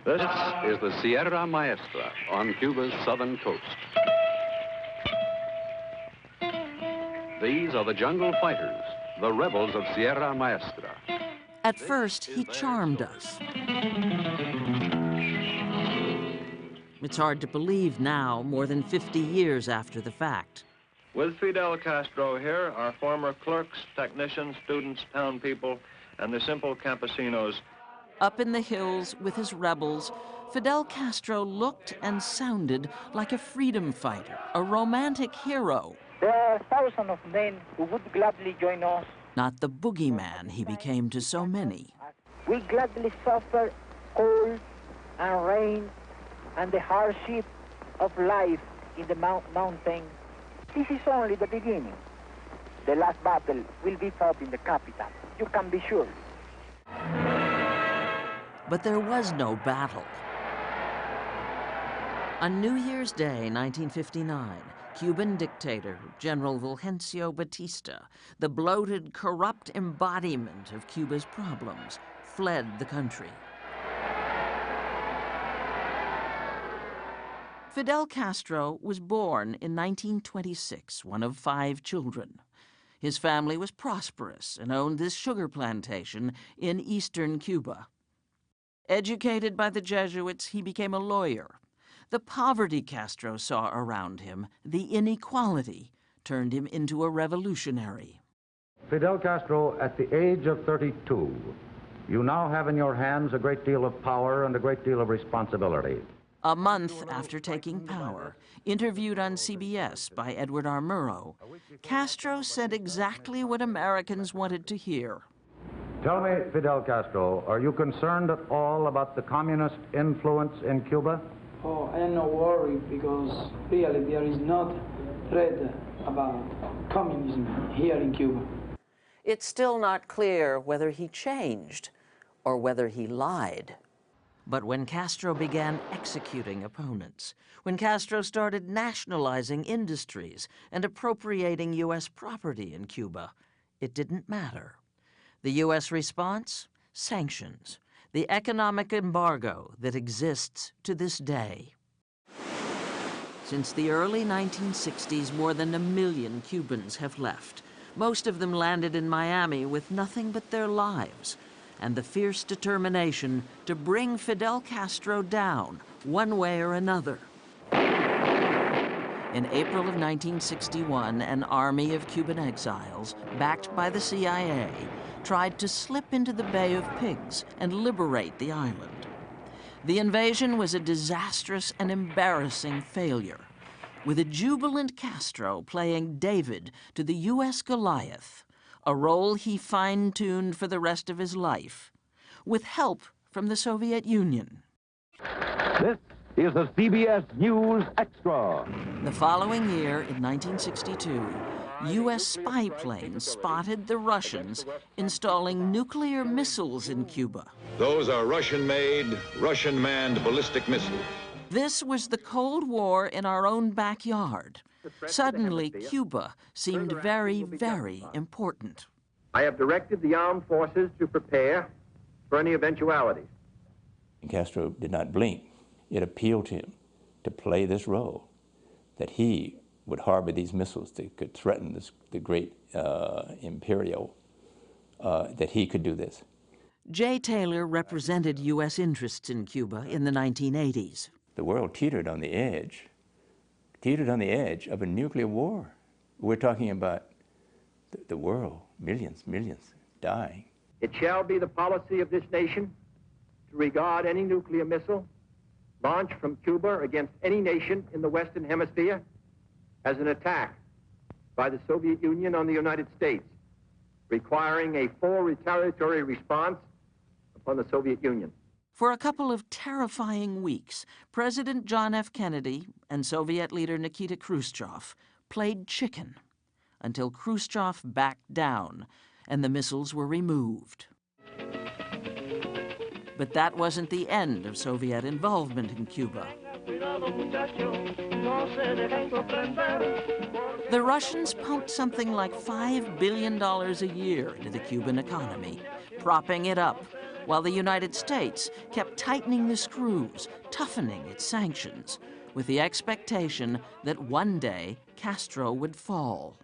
This is the Sierra Maestra on Cuba's southern coast. These are the jungle fighters, the rebels of Sierra Maestra. At first, he charmed us. It's hard to believe now, more than 50 years after the fact. With Fidel Castro here, our former clerks, technicians, students, town people, and the simple campesinos. Up in the hills with his rebels, Fidel Castro looked and sounded like a freedom fighter, a romantic hero. There are thousands of men who would gladly join us. Not the boogeyman he became to so many. We gladly suffer cold and rain and the hardship of life in the mountains. This is only the beginning. The last battle will be fought in the capital. You can be sure. But there was no battle. On New Year's Day, 1959, Cuban dictator General Fulgencio Batista, the bloated, corrupt embodiment of Cuba's problems, fled the country. Fidel Castro was born in 1926, one of 5 children. His family was prosperous and owned this sugar plantation in eastern Cuba. Educated by the Jesuits, he became a lawyer. The poverty Castro saw around him, the inequality, turned him into a revolutionary. Fidel Castro, at the age of 32, you now have in your hands a great deal of power and a great deal of responsibility. A month after taking power, interviewed on CBS by Edward R. Murrow, Castro said exactly what Americans wanted to hear. Tell me, Fidel Castro, are you concerned at all about the communist influence in Cuba? Oh, I am not worried because really there is not threat about communism here in Cuba. It's still not clear whether he changed or whether he lied. But when Castro began executing opponents, when Castro started nationalizing industries and appropriating U.S. property in Cuba, it didn't matter. The U.S. response? Sanctions. The economic embargo that exists to this day. Since the early 1960s, more than 1 million Cubans have left. Most of them landed in Miami with nothing but their lives and the fierce determination to bring Fidel Castro down, one way or another. In April of 1961, an army of Cuban exiles, backed by the CIA, tried to slip into the Bay of Pigs and liberate the island. The invasion was a disastrous and embarrassing failure, with a jubilant Castro playing David to the U.S. Goliath, a role he fine-tuned for the rest of his life, with help from the Soviet Union. This is the CBS News Extra. The following year, in 1962, U.S. spy planes spotted the Russians installing nuclear missiles in Cuba. Those are Russian-made, Russian-manned ballistic missiles. This was the Cold War in our own backyard. Suddenly, Cuba seemed very, very important. I have directed the armed forces to prepare for any eventualities. Castro did not blink. It appealed to him to play this role, that he would harbor these missiles that could threaten the great imperial, that he could do this. Jay Taylor represented U.S. interests in Cuba in the 1980s. The world teetered on the edge of a nuclear war. We're talking about the world, millions dying. It shall be the policy of this nation to regard any nuclear missile launched from Cuba against any nation in the Western Hemisphere as an attack by the Soviet Union on the United States, requiring a full retaliatory response upon the Soviet Union. For a couple of terrifying weeks, President John F. Kennedy and Soviet leader Nikita Khrushchev played chicken until Khrushchev backed down and the missiles were removed. But that wasn't the end of Soviet involvement in Cuba. The Russians pumped something like $5 billion a year into the Cuban economy, propping it up, while the United States kept tightening the screws, toughening its sanctions, with the expectation that one day Castro would fall.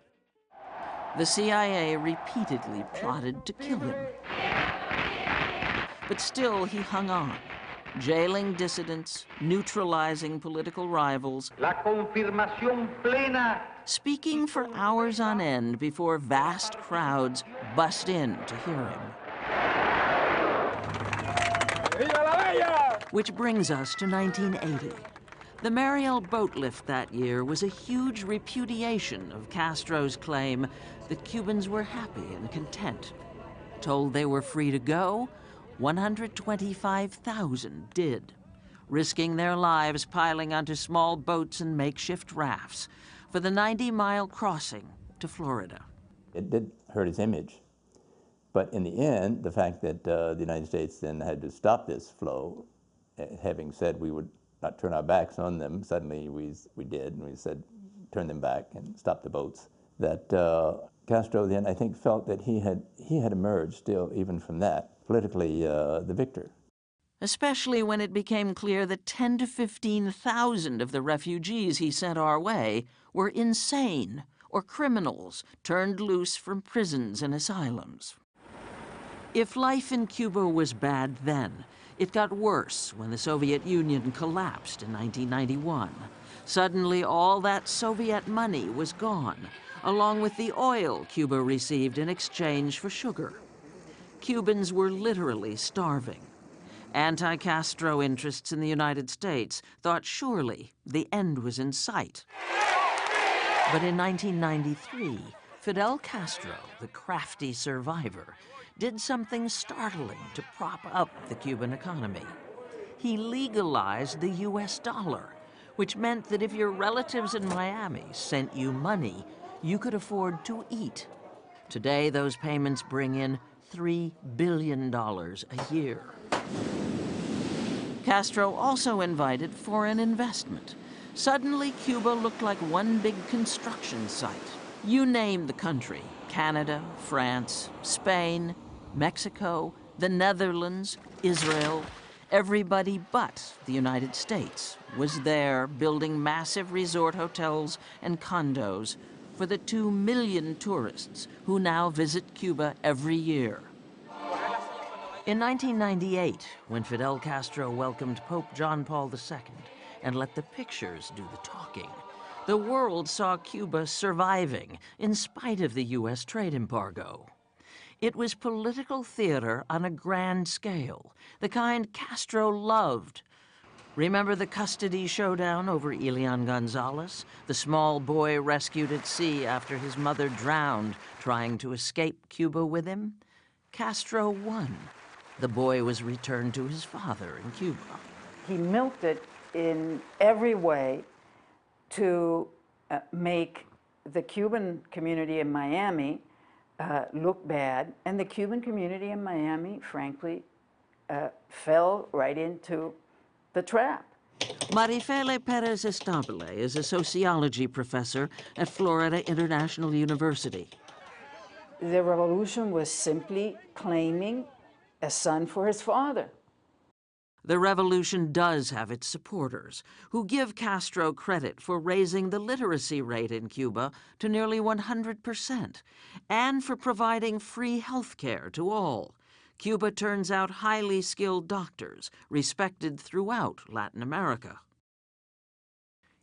The CIA repeatedly plotted to kill him. But still he hung on, jailing dissidents, neutralizing political rivals, La confirmación plena. Speaking for hours on end before vast crowds bust in to hear him. Which brings us to 1980. The Mariel boat lift that year was a huge repudiation of Castro's claim that Cubans were happy and content. Told they were free to go, 125,000 did, risking their lives piling onto small boats and makeshift rafts for the 90-mile crossing to Florida. It did hurt his image. But in the end, the fact that the United States then had to stop this flow, having said we would not turn our backs on them, suddenly we did, and we said turn them back and stop the boats. That Castro then, I think, felt that he had emerged still, even from that, politically the victor. Especially when it became clear that 10 to 15,000 of the refugees he sent our way were insane or criminals turned loose from prisons and asylums. If life in Cuba was bad then, it got worse when the Soviet Union collapsed in 1991. Suddenly, all that Soviet money was gone, along with the oil Cuba received in exchange for sugar. Cubans were literally starving. Anti-Castro interests in the United States thought surely the end was in sight. But in 1993, Fidel Castro, the crafty survivor, did something startling to prop up the Cuban economy. He legalized the US dollar, which meant that if your relatives in Miami sent you money, you could afford to eat. Today, those payments bring in $3 billion a year. Castro also invited foreign investment. Suddenly, Cuba looked like one big construction site. You name the country: Canada, France, Spain, Mexico, the Netherlands, Israel. Everybody but the United States was there building massive resort hotels and condos for the 2 million tourists who now visit Cuba every year. In 1998, when Fidel Castro welcomed Pope John Paul II and let the pictures do the talking, the world saw Cuba surviving in spite of the U.S. trade embargo. It was political theater on a grand scale, the kind Castro loved. Remember the custody showdown over Elian Gonzalez, the small boy rescued at sea after his mother drowned trying to escape Cuba with him? Castro won. The boy was returned to his father in Cuba. He milked it in every way to make the Cuban community in Miami look bad, and the Cuban community in Miami, frankly, fell right into the trap. Marifele Perez Estabile is a sociology professor at Florida International University. The revolution was simply claiming a son for his father. The revolution does have its supporters, who give Castro credit for raising the literacy rate in Cuba to nearly 100%, and for providing free health care to all. Cuba turns out highly skilled doctors, respected throughout Latin America.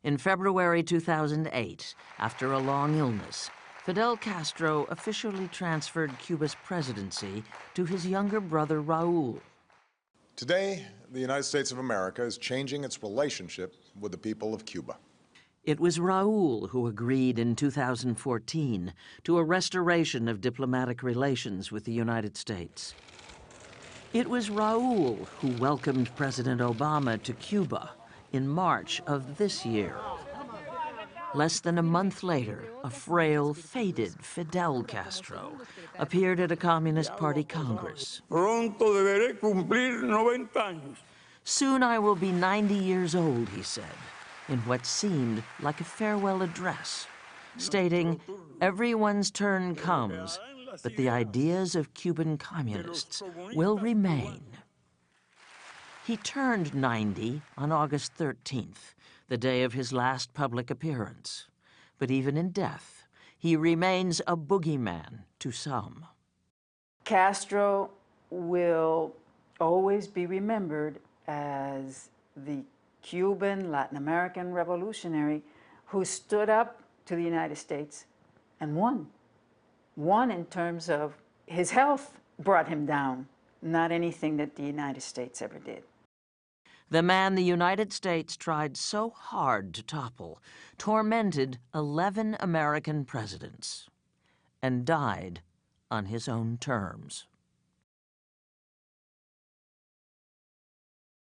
In February 2008, after a long illness, Fidel Castro officially transferred Cuba's presidency to his younger brother, Raul. Today, the United States of America is changing its relationship with the people of Cuba. It was Raul who agreed in 2014 to a restoration of diplomatic relations with the United States. It was Raul who welcomed President Obama to Cuba in March of this year. Less than a month later, a frail, faded Fidel Castro appeared at a Communist Party Congress. Pronto deberé cumplir 90 años. Soon I will be 90 years old, he said, in what seemed like a farewell address, stating, everyone's turn comes, but the ideas of Cuban communists will remain. He turned 90 on August 13th, the day of his last public appearance. But even in death, he remains a boogeyman to some. Castro will always be remembered as the Cuban, Latin American revolutionary who stood up to the United States and won. Won in terms of his health brought him down, not anything that the United States ever did. The man the United States tried so hard to topple tormented 11 American presidents and died on his own terms.